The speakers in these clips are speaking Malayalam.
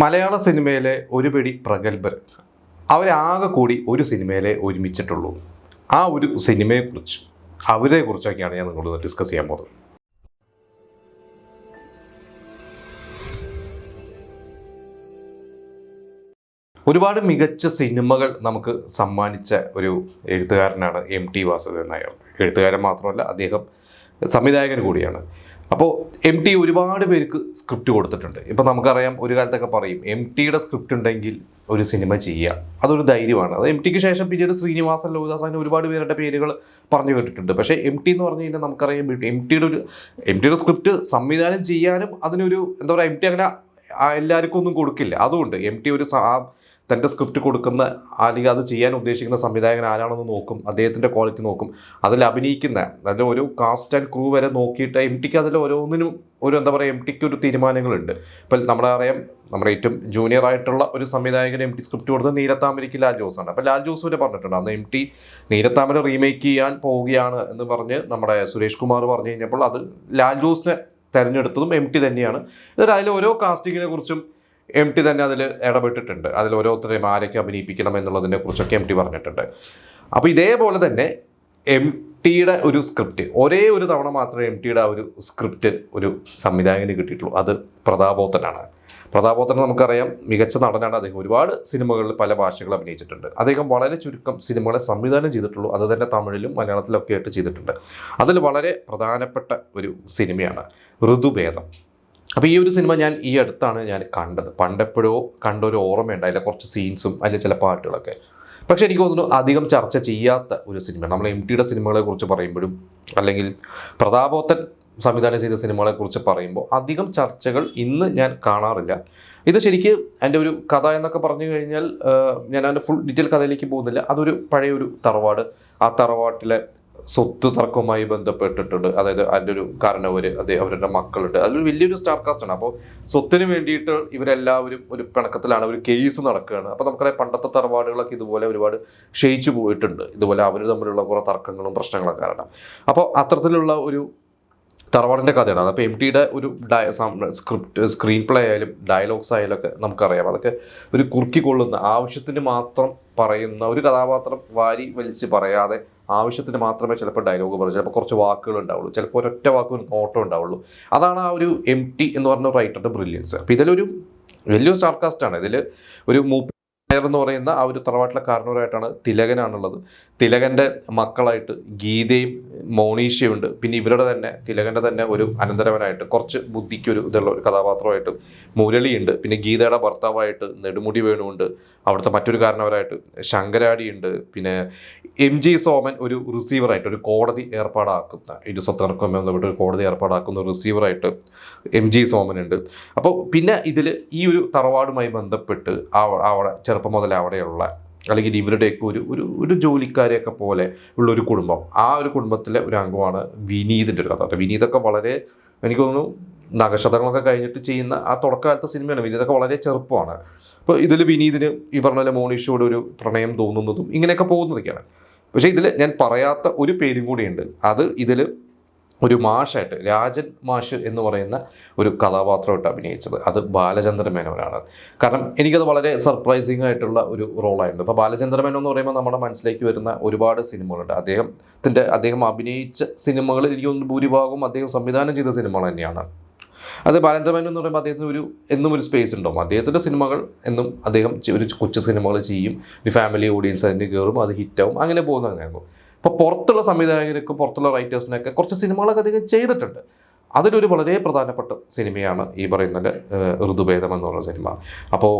മലയാള സിനിമയിലെ ഒരു പിടി പ്രഗത്ഭർ അവരാകെ കൂടി ഒരു സിനിമയിലെ ഒരുമിച്ചിട്ടുള്ളൂ. ആ ഒരു സിനിമയെക്കുറിച്ച് അവരെക്കുറിച്ചൊക്കെയാണ് ഞാൻ നിങ്ങളോട് ഡിസ്കസ് ചെയ്യാൻ പോകുന്നത്. ഒരുപാട് മികച്ച സിനിമകൾ നമുക്ക് സമ്മാനിച്ച ഒരു എഴുത്തുകാരനാണ് MT വാസുദേവൻ നായർ. എഴുത്തുകാരൻ മാത്രമല്ല, അദ്ദേഹം സംവിധായകൻ കൂടിയാണ്. അപ്പോൾ MT ഒരുപാട് പേർക്ക് സ്ക്രിപ്റ്റ് കൊടുത്തിട്ടുണ്ട്. ഇപ്പോൾ നമുക്കറിയാം, ഒരു കാലത്തൊക്കെ പറയും MTയുടെ സ്ക്രിപ്റ്റ് ഉണ്ടെങ്കിൽ ഒരു സിനിമ ചെയ്യുക, അതൊരു ധൈര്യമാണ്. അത് MTക്ക് ശേഷം പിന്നീട് ശ്രീനിവാസൻ, ലോഹിതാസ്, അങ്ങനെ ഒരുപാട് പേരുടെ പേരുകൾ പറഞ്ഞു കേട്ടിട്ടുണ്ട്. പക്ഷേ MT എന്ന് പറഞ്ഞു കഴിഞ്ഞാൽ നമുക്കറിയാം, MTയുടെ സ്ക്രിപ്റ്റ് സംവിധാനം ചെയ്യാനും അതിനൊരു എന്താ പറയുക, MT അങ്ങനെ എല്ലാവർക്കും ഒന്നും കൊടുക്കില്ല. അതുകൊണ്ട് MT ഒരു തൻ്റെ സ്ക്രിപ്റ്റ് കൊടുക്കുന്ന അല്ലെങ്കിൽ അത് ചെയ്യാൻ ഉദ്ദേശിക്കുന്ന സംവിധായകൻ ആരാണെന്ന് നോക്കും, അദ്ദേഹത്തിൻ്റെ ക്വാളിറ്റി നോക്കും, അതിൽ അഭിനയിക്കുന്ന അതിൽ ഒരു കാസ്റ്റ് ആൻഡ് ക്രൂ വരെ നോക്കിയിട്ട് MTക്ക് അതിൽ ഓരോന്നിനും ഒരു എന്താ പറയുക, MTക്ക് ഒരു തീരുമാനങ്ങളുണ്ട്. ഇപ്പം നമ്മുടെ ഏറ്റവും ജൂനിയർ ആയിട്ടുള്ള ഒരു സംവിധായകൻ MT സ്ക്രിപ്റ്റ് കൊടുത്തത് നീലത്താമരയ്ക്ക് ലാൽ ജോസാണ്. അപ്പോൾ ലാൽ ജോസ് വരെ പറഞ്ഞിട്ടുണ്ട്, അന്ന് MT നീലത്താമര റീമേക്ക് ചെയ്യാൻ പോവുകയാണ് എന്ന് പറഞ്ഞ് നമ്മുടെ സുരേഷ് കുമാർ പറഞ്ഞു കഴിഞ്ഞപ്പോൾ അത് ലാൽ ജോസിനെ തിരഞ്ഞെടുത്തതും MT തന്നെയാണ്. എന്നിട്ട് അതിൽ ഓരോ കാസ്റ്റിങ്ങിനെ കുറിച്ചും MT തന്നെ അതിൽ ഇടപെട്ടിട്ടുണ്ട്. അതിൽ ഓരോരുത്തരെയും ആരൊക്കെ അഭിനയിപ്പിക്കണം എന്നുള്ളതിനെ കുറിച്ചൊക്കെ MT പറഞ്ഞിട്ടുണ്ട്. അപ്പോൾ ഇതേപോലെ തന്നെ MTയുടെ ഒരു സ്ക്രിപ്റ്റ് ഒരേ ഒരു തവണ മാത്രമേ MTയുടെ ആ ഒരു സ്ക്രിപ്റ്റ് ഒരു സംവിധായകന് കിട്ടിയിട്ടുള്ളൂ. അത് പ്രതാപോത്തനാണ്. പ്രതാപോത്തൻ നമുക്കറിയാം, മികച്ച നടനാണ്. അദ്ദേഹം ഒരുപാട് സിനിമകളിൽ പല ഭാഷകൾ അഭിനയിച്ചിട്ടുണ്ട്. അദ്ദേഹം വളരെ ചുരുക്കം സിനിമകളെ സംവിധാനം ചെയ്തിട്ടുള്ളൂ. അത് തന്നെ തമിഴിലും മലയാളത്തിലൊക്കെ ആയിട്ട് ചെയ്തിട്ടുണ്ട്. അതിൽ വളരെ പ്രധാനപ്പെട്ട ഒരു സിനിമയാണ് ഋതുഭേദം. അപ്പോൾ ഈ ഒരു സിനിമ ഞാൻ ഈ അടുത്താണ് കണ്ടത്. പണ്ടെപ്പോഴോ കണ്ടൊരു ഓർമ്മയുണ്ട്, അതിലെ കുറച്ച് സീൻസും അതിലെ ചില പാട്ടുകളൊക്കെ. പക്ഷേ എനിക്ക് തോന്നുന്നു അധികം ചർച്ച ചെയ്യാത്ത ഒരു സിനിമ. നമ്മൾ MTയുടെ സിനിമകളെ കുറിച്ച് പറയുമ്പോഴും അല്ലെങ്കിൽ പ്രതാപോത്തൻ സംവിധാനം ചെയ്ത സിനിമകളെ കുറിച്ച് പറയുമ്പോൾ അധികം ചർച്ചകൾ ഇന്ന് ഞാൻ കാണാറില്ല. ഇത് ശരിക്ക് എൻ്റെ ഒരു കഥ എന്നൊക്കെ പറഞ്ഞു കഴിഞ്ഞാൽ ഞാൻ അതിൻ്റെ ഫുൾ ഡീറ്റെയിൽ കഥയിലേക്ക് പോകുന്നില്ല. അതൊരു പഴയൊരു തറവാട്, ആ തറവാട്ടിലെ സ്വത്ത് തർക്കവുമായി ബന്ധപ്പെട്ടിട്ടുണ്ട്. അതായത് അതിൻ്റെ ഒരു കാരണവർ, അവരുടെ മക്കളുണ്ട്, അതിലൊരു വലിയൊരു സ്റ്റാർ കാസ്റ്റാണ്. അപ്പോൾ സ്വത്തിന് വേണ്ടിയിട്ട് ഇവരെല്ലാവരും ഒരു പിണക്കത്തിലാണ്, ഒരു കേസ് നടക്കുകയാണ്. അപ്പോൾ നമുക്കറിയാം, പണ്ടത്തെ തറവാടുകളൊക്കെ ഇതുപോലെ ഒരുപാട് ക്ഷയിച്ചു പോയിട്ടുണ്ട്, ഇതുപോലെ അവർ തമ്മിലുള്ള കുറേ തർക്കങ്ങളും പ്രശ്നങ്ങളൊക്കെ കാരണം. അപ്പോൾ അത്തരത്തിലുള്ള ഒരു തറവാടിൻ്റെ കഥയാണ്. അപ്പോൾ MTയുടെ ഒരു സ്ക്രീൻ പ്ലേ ആയാലും ഡയലോഗ്സ് ആയാലും ഒക്കെ നമുക്കറിയാം, അതൊക്കെ ഒരു കുറുക്കിക്കൊള്ളുന്ന, ആവശ്യത്തിന് മാത്രം പറയുന്ന ഒരു കഥാപാത്രം വാരി വലിച്ച് പറയാതെ ആവശ്യത്തിന് മാത്രമേ ചിലപ്പോൾ ഡയലോഗ് പറയൂ, ചിലപ്പോൾ കുറച്ച് വാക്കുകൾ ഉണ്ടാവുള്ളൂ, ചിലപ്പോൾ ഒരൊറ്റ വാക്ക് ഓട്ടം ഉണ്ടാവുള്ളൂ. അതാണ് ആ ഒരു MT എന്ന് പറഞ്ഞ റൈറ്ററുടെ ബ്രില്യൻസ്. അപ്പോൾ ഇതിലൊരു വലിയൊരു സ്റ്റാർ കാസ്റ്റാണ്. ഇതിൽ ഒരു എന്ന് പറയുന്ന ആ ഒരു തറവാട്ടിലെ കാരണവരായിട്ടാണ് തിലകനാണുള്ളത്. തിലകൻ്റെ മക്കളായിട്ട് ഗീതയും മോണീഷയുണ്ട്. പിന്നെ ഇവരുടെ തന്നെ തിലകൻ്റെ തന്നെ ഒരു അനന്തരവനായിട്ട് കുറച്ച് ബുദ്ധിക്കൊരു ഇതുള്ള ഒരു കഥാപാത്രമായിട്ട് മുരളിയുണ്ട്. പിന്നെ ഗീതയുടെ ഭർത്താവായിട്ട് നെടുമുടി വേണുണ്ട്. അവിടുത്തെ മറ്റൊരു കാരണവരായിട്ട് ശങ്കരാടിയുണ്ട്. പിന്നെ MG സോമൻ ഒരു റിസീവറായിട്ട്, ഒരു കോടതി ഏർപ്പാടാക്കുന്ന, ഇത് സ്വത്തർക്കം ബന്ധപ്പെട്ട് ഒരു കോടതി ഏർപ്പാടാക്കുന്ന റിസീവറായിട്ട് MG സോമനുണ്ട്. അപ്പോൾ പിന്നെ ഇതിൽ ഈ ഒരു തറവാടുമായി ബന്ധപ്പെട്ട് അവിടെ ചെറുപ്പം മുതലേ അവിടെയുള്ള അല്ലെങ്കിൽ ഇവരുടെയൊക്കെ ഒരു ജോലിക്കാരെയൊക്കെ പോലെ ഉള്ളൊരു കുടുംബം, ആ ഒരു കുടുംബത്തിലെ ഒരു അംഗമാണ് വിനീതിൻ്റെ ഒരു കഥ. വിനീതൊക്കെ വളരെ, എനിക്ക് തോന്നുന്നു നഗശതങ്ങളൊക്കെ കഴിഞ്ഞിട്ട് ചെയ്യുന്ന ആ തുടക്കകാലത്തെ സിനിമയാണ്. വിനീതൊക്കെ വളരെ ചെറുപ്പമാണ്. അപ്പോൾ ഇതിൽ വിനീതിന് ഈ പറഞ്ഞ പോലെ മോണീഷയോട് ഒരു പ്രണയം തോന്നുന്നതും ഇങ്ങനെയൊക്കെ പോകുന്നതൊക്കെയാണ്. പക്ഷേ ഇതിൽ ഞാൻ പറയാത്ത ഒരു പേരും കൂടിയുണ്ട്. അത് ഇതിൽ ഒരു മാഷായിട്ട്, രാജൻ മാഷ് എന്ന് പറയുന്ന ഒരു കഥാപാത്രമായിട്ട് അഭിനയിച്ചത് അത് ബാലചന്ദ്രൻ മേനോനാണ്. കാരണം എനിക്കത് വളരെ സർപ്രൈസിങ് ആയിട്ടുള്ള ഒരു റോളായിരുന്നു. അപ്പോൾ ബാലചന്ദ്രൻ മേനോൻ എന്ന് പറയുമ്പോൾ നമ്മുടെ മനസ്സിലേക്ക് വരുന്ന ഒരുപാട് സിനിമകളുണ്ട്. അദ്ദേഹം അഭിനയിച്ച സിനിമകളിൽ എനിക്കൊന്ന് ഭൂരിഭാഗവും അദ്ദേഹം സംവിധാനം ചെയ്ത സിനിമകൾ തന്നെയാണ്. അത് ബാലചന്ദ്രൻ മേനോൻ എന്ന് പറയുമ്പോൾ അദ്ദേഹത്തിന് എന്നും ഒരു സ്പേസ് ഉണ്ടാവും. അദ്ദേഹത്തിൻ്റെ സിനിമകൾ എന്നും അദ്ദേഹം ഒരു കൊച്ചു സിനിമകൾ ചെയ്യും, ഒരു ഫാമിലി ഓഡിയൻസ് അതിന് കയറും, അത് ഹിറ്റാവും, അങ്ങനെ പോകുന്നതായിരുന്നു. ഇപ്പോൾ പുറത്തുള്ള സംവിധായകർക്കും പുറത്തുള്ള റൈറ്റേഴ്സിനൊക്കെ കുറച്ച് സിനിമകളൊക്കെ അദ്ദേഹം ചെയ്തിട്ടുണ്ട്. അതിലൊരു വളരെ പ്രധാനപ്പെട്ട സിനിമയാണ് ഈ പറയുന്നത് ഋതുഭേദം എന്നുള്ള സിനിമ. അപ്പോൾ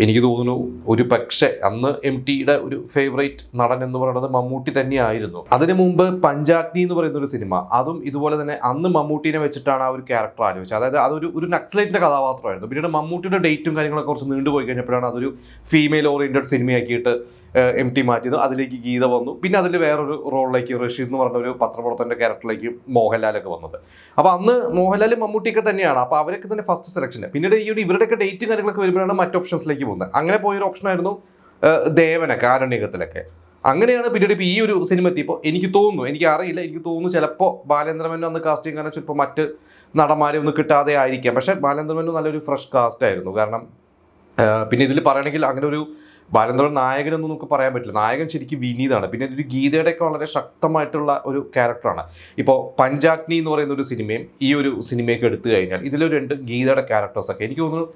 എനിക്ക് തോന്നുന്നു ഒരു പക്ഷേ അന്ന് MTയുടെ ഒരു ഫേവറേറ്റ് നടൻ എന്ന് പറയുന്നത് മമ്മൂട്ടി തന്നെയായിരുന്നു. അതിനു മുമ്പ് പഞ്ചാഗ്നി എന്ന് പറയുന്ന ഒരു സിനിമ, അതും ഇതുപോലെ തന്നെ അന്ന് മമ്മൂട്ടിനെ വെച്ചിട്ടാണ് ആ ഒരു ക്യാരക്ടർ ആലോചിച്ചത്. അതായത് അതൊരു നക്സലൈറ്റിൻ്റെ കഥാപാത്രമായിരുന്നു. പിന്നീട് മമ്മൂട്ടിയുടെ ഡേറ്റും കാര്യങ്ങളൊക്കെ കുറച്ച് നീണ്ടുപോയി കഴിഞ്ഞപ്പോഴാണ് അതൊരു ഫീമെയിൽ ഓറിയൻറ്റഡ് സിനിമയാക്കിയിട്ട് MT മാറ്റിയത്. അതിലേക്ക് ഗീത വന്നു. പിന്നെ അതിൽ വേറൊരു റോളിലേക്ക് റഷീദ് എന്ന് പറഞ്ഞ ഒരു പത്രപ്രവർത്തകൻ്റെ ക്യാരക്ടറിലേക്ക് മോഹൻലാലൊക്കെ വന്നത്. അപ്പോൾ അന്ന് മോഹൻലാലും മമ്മൂട്ടിയൊക്കെ തന്നെയാണ്. അപ്പോൾ അവരൊക്കെ തന്നെ ഫസ്റ്റ് സെലക്ഷന്. പിന്നീട് ഇവരുടെയൊക്കെ ഡേറ്റും കാര്യങ്ങളൊക്കെ വരുമ്പോഴാണ് മറ്റ് ഓപ്ഷൻസിലേക്ക് പോകുന്നത്. അങ്ങനെ പോയൊരു ഓപ്ഷനായിരുന്നു ദേവനൊക്കെ, ആരണ്യകത്തിലൊക്കെ. അങ്ങനെയാണ് പിന്നീട് ഇപ്പോൾ ഈ ഒരു സിനിമ എത്തിയപ്പോൾ എനിക്ക് തോന്നുന്നു ചിലപ്പോൾ ബാലേന്ദ്ര മേനോൻ അന്ന് കാസ്റ്റിംഗ് കാരണം ചിലപ്പോൾ മറ്റ് നടന്മാരെ ഒന്നും കിട്ടാതെ ആയിരിക്കാം. പക്ഷേ ബാലേന്ദ്ര മേനോൻ നല്ലൊരു ഫ്രഷ് കാസ്റ്റ് ആയിരുന്നു. കാരണം പിന്നെ ഇതിൽ പറയുകയാണെങ്കിൽ അങ്ങനെ ഒരു ബാലചന്ദ്രൻ നായകനൊന്നും നമുക്ക് പറയാൻ പറ്റില്ല. നായകൻ ശരിക്കും വിനീതാണ്. പിന്നെ ഇതൊരു ഗീതയുടെയൊക്കെ വളരെ ശക്തമായിട്ടുള്ള ഒരു ക്യാരക്ടറാണ്. ഇപ്പോൾ പഞ്ചാഗ്നി എന്ന് പറയുന്ന ഒരു സിനിമയും ഈ ഒരു സിനിമയൊക്കെ എടുത്തു കഴിഞ്ഞാൽ ഇതിലൊരു 2 ഗീതയുടെ ക്യാരക്ടേഴ്സൊക്കെ എനിക്ക് തോന്നുന്നു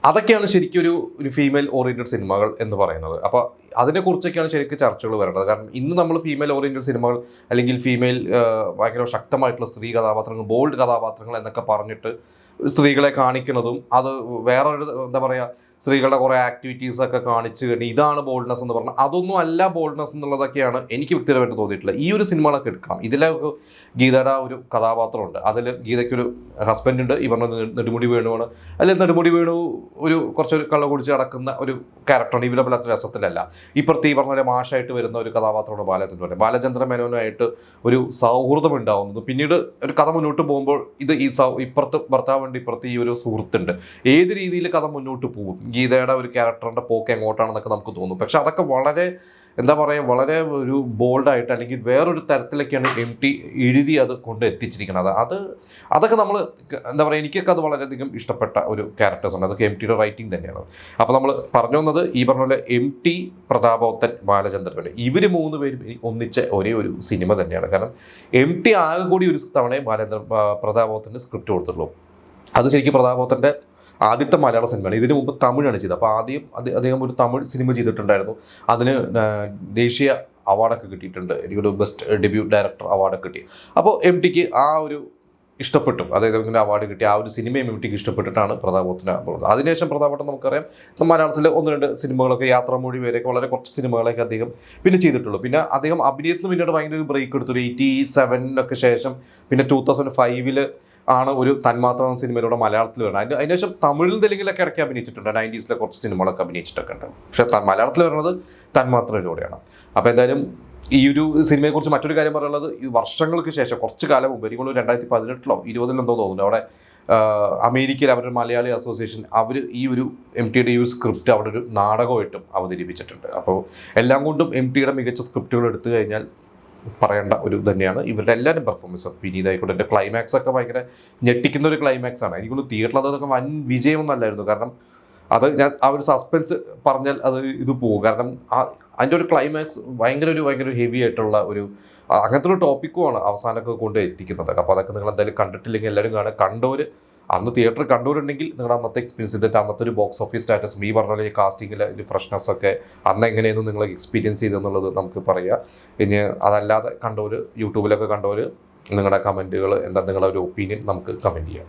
അതൊക്കെയാണ് ശരിക്കും ഒരു ഫീമെയിൽ ഓറിയൻറ്റഡ് സിനിമകൾ എന്ന് പറയുന്നത്. അപ്പോൾ അതിനെക്കുറിച്ചൊക്കെയാണ് ശരിക്കും ചർച്ചകൾ വരേണ്ടത്. കാരണം ഇന്ന് നമ്മൾ ഫീമെയിൽ ഓറിയൻറ്റഡ് സിനിമകൾ അല്ലെങ്കിൽ ഫീമെയിൽ ഭയങ്കര ശക്തമായിട്ടുള്ള സ്ത്രീ കഥാപാത്രങ്ങൾ, ബോൾഡ് കഥാപാത്രങ്ങൾ എന്നൊക്കെ പറഞ്ഞിട്ട് സ്ത്രീകളെ കാണിക്കുന്നതും അത് വേറൊരു എന്താ പറയുക സ്ത്രീകളുടെ കുറേ ആക്ടിവിറ്റീസൊക്കെ കാണിച്ച് കഴിഞ്ഞാൽ ഇതാണ് ബോൾഡ്നെസ് എന്ന് പറഞ്ഞാൽ അതൊന്നും അല്ല ബോൾഡ്നെസ് എന്നുള്ളതൊക്കെയാണ് എനിക്ക് വ്യക്തിപരമായിട്ട് തോന്നിയിട്ടുള്ളത്. ഈ ഒരു സിനിമകളൊക്കെ എടുക്കണം. ഇതിലെ ഗീതയുടെ ഒരു കഥാപാത്രമുണ്ട്, അതിൽ ഗീതയ്ക്കൊരു ഹസ്ബൻഡ് ഉണ്ട്, ഈ പറഞ്ഞ നെടുമുടി വേണുവാണ്. അതിൽ നെടുമുടി വേണു ഒരു കുറച്ചൊരു കള്ള കുടിച്ച് നടക്കുന്ന ഒരു ക്യാരക്ടറാണ്. ഇവരല്ലാത്ത രസത്തിലല്ല. ഇപ്പുറത്ത് ഈ പറഞ്ഞ പോലെ മാഷായിട്ട് വരുന്ന ഒരു കഥാപാത്രമാണ് ബാലചന്ദ്രൻ. ബാലചന്ദ്രൻ മേനോനുമായിട്ട് ഒരു സൗഹൃദം ഉണ്ടാവുന്നത് പിന്നീട് ഒരു കഥ മുന്നോട്ട് പോകുമ്പോൾ ഇത് ഇപ്പുറത്ത് ഭർത്താവുണ്ട്, ഇപ്പുറത്ത് ഈ ഒരു സുഹൃത്തുണ്ട്. ഏത് രീതിയിൽ കഥ മുന്നോട്ട് പോകും, ഗീതയുടെ ഒരു ക്യാരക്ടറിൻ്റെ പോക്ക് എങ്ങോട്ടാണെന്നൊക്കെ നമുക്ക് തോന്നും. പക്ഷെ അതൊക്കെ വളരെ എന്താ പറയുക വളരെ ഒരു ബോൾഡായിട്ട് അല്ലെങ്കിൽ വേറൊരു തരത്തിലൊക്കെയാണ് MT എഴുതി അത് കൊണ്ട് എത്തിച്ചിരിക്കുന്നത്. അതൊക്കെ നമ്മൾ എന്താ പറയുക എനിക്കൊക്കെ അത് വളരെയധികം ഇഷ്ടപ്പെട്ട ഒരു ക്യാരക്ടേഴ്സാണ്. അതൊക്കെ MTയുടെ റൈറ്റിംഗ് തന്നെയാണ്. അപ്പോൾ നമ്മൾ പറഞ്ഞു വന്നത് ഈ പറഞ്ഞ പോലെ MT, പ്രതാപോത്തൻ, ബാലചന്ദ്രൻ ഇവർ 3 പേരും ഒന്നിച്ച ഒരേ ഒരു സിനിമ തന്നെയാണ്. കാരണം MT ആകെ കൂടി ഒരു തവണയെ പ്രതാപോത്തൻ്റെ സ്ക്രിപ്റ്റ് കൊടുത്തുള്ളൂ. അത് ശരിക്കും പ്രതാപോത്തൻ്റെ ആദ്യത്തെ മലയാള സിനിമയാണ്. ഇതിനു മുമ്പ് തമിഴാണ് ചെയ്തത്. അപ്പോൾ ആദ്യം അദ്ദേഹം ഒരു തമിഴ് സിനിമ ചെയ്തിട്ടുണ്ടായിരുന്നു. അതിന് ദേശീയ അവാർഡൊക്കെ കിട്ടിയിട്ടുണ്ട്. എനിക്കൊരു ബെസ്റ്റ് ഡെബ്യൂ ഡയറക്ടർ അവാർഡൊക്കെ കിട്ടി. അപ്പോൾ MTക്ക് ആ ഒരു ഇഷ്ടപ്പെട്ടു, അതായത് ഇങ്ങനെ അവാർഡ് കിട്ടി. ആ ഒരു സിനിമയും MTക്ക് ഇഷ്ടപ്പെട്ടിട്ടാണ് പ്രതാപോത്തനെ പോകുന്നത്. അതിനുശേഷം പ്രതാപോത്തൻ നമുക്കറിയാം മലയാളത്തിലെ 1-2 സിനിമകളൊക്കെ, യാത്രാമൊഴി വരെയൊക്കെ വളരെ കുറച്ച് സിനിമകളൊക്കെ അദ്ദേഹം പിന്നെ ചെയ്തിട്ടുള്ളൂ. പിന്നെ അദ്ദേഹം അഭിനയത്തിന് പിന്നീട് ഭയങ്കര ഒരു ബ്രേക്ക് എടുത്തു. ഒരു 87 ശേഷം പിന്നെ 2005 ആണ് ഒരു തന്മാത്ര എന്ന സിനിമയിലൂടെ മലയാളത്തിൽ വരുന്നത്. അതിനുശേഷം തമിഴിലും തെലുങ്കിലൊക്കെ ഇടയ്ക്ക് അഭിനയിച്ചിട്ടുണ്ട്. 90s കുറച്ച് സിനിമകളൊക്കെ അഭിനയിച്ചിട്ടൊക്കെ ഉണ്ട്. പക്ഷെ മലയാളത്തിൽ വരുന്നത് തന്മാത്രയിലൂടെയാണ്. അപ്പോൾ എന്തായാലും ഈ ഒരു സിനിമയെക്കുറിച്ച് മറ്റൊരു കാര്യം പറയുന്നത്, ഈ വർഷങ്ങൾക്ക് ശേഷം കുറച്ച് കാലം മുമ്പ് എനിക്ക് 2018 20 എന്തോ തോന്നുന്നു, അവിടെ അമേരിക്കയിൽ അവരുടെ മലയാളി അസോസിയേഷൻ അവർ ഈ ഒരു MTയുടെ ഈ ഒരു സ്ക്രിപ്റ്റ് അവിടെ ഒരു നാടകമായിട്ടും അവതരിപ്പിച്ചിട്ടുണ്ട്. അപ്പോൾ എല്ലാം കൊണ്ടും MTയുടെ മികച്ച സ്ക്രിപ്റ്റുകൾ എടുത്തു കഴിഞ്ഞാൽ പറയേണ്ട ഒരു തന്നെയാണ് ഇവരുടെ എല്ലാവരും പെർഫോമൻസ്. വിനീത് ആയിക്കോട്ടെ, എൻ്റെ ക്ലൈമാക്സ് ഒക്കെ ഭയങ്കര ഞെട്ടിക്കുന്ന ഒരു ക്ലൈമാക്സ് ആണ്. എനിക്കൊന്ന് തിയേറ്ററിൽ അതൊക്കെ വൻ വിജയമൊന്നും അല്ലായിരുന്നു. കാരണം അത് ഞാൻ ആ ഒരു സസ്പെൻസ് പറഞ്ഞാൽ അത് ഇത് പോകും. കാരണം അതിൻ്റെ ഒരു ക്ലൈമാക്സ് ഭയങ്കര ഹെവി ആയിട്ടുള്ള ഒരു അങ്ങനത്തെ ഒരു ടോപ്പിക്കുമാണ് അവസാനമൊക്കെ കൊണ്ട് എത്തിക്കുന്നത്. അപ്പോൾ അതൊക്കെ നിങ്ങൾ എന്തായാലും കണ്ടിട്ടില്ലെങ്കിൽ എല്ലാവരും കാണുക. കണ്ടവർ അന്ന് തിയേറ്റർ കണ്ടുകൊണ്ടുണ്ടെങ്കിൽ നിങ്ങളുടെ അന്നത്തെ എക്സ്പീരിയൻസ് ഇതിൻ്റെ അന്നത്തെ ഒരു ബോക്സ് ഓഫീസ് സ്റ്റാറ്റസ് ഈ പറഞ്ഞ പോലെ ഈ കാസ്റ്റിങ്ങിലെ ഒരു ഫ്രഷ്നെസ് ഒക്കെ അന്ന് എങ്ങനെയെന്ന് നിങ്ങൾ എക്സ്പീരിയൻസ് ചെയ്തെന്നുള്ളത് നമുക്ക് പറയാം. ഇനി അതല്ലാതെ കണ്ടവർ യൂട്യൂബിലൊക്കെ കണ്ടവർ നിങ്ങളുടെ കമൻറ്റുകൾ എന്താ നിങ്ങളുടെ ഒരു ഒപ്പീനിയൻ നമുക്ക് കമൻറ്റ് ചെയ്യാം.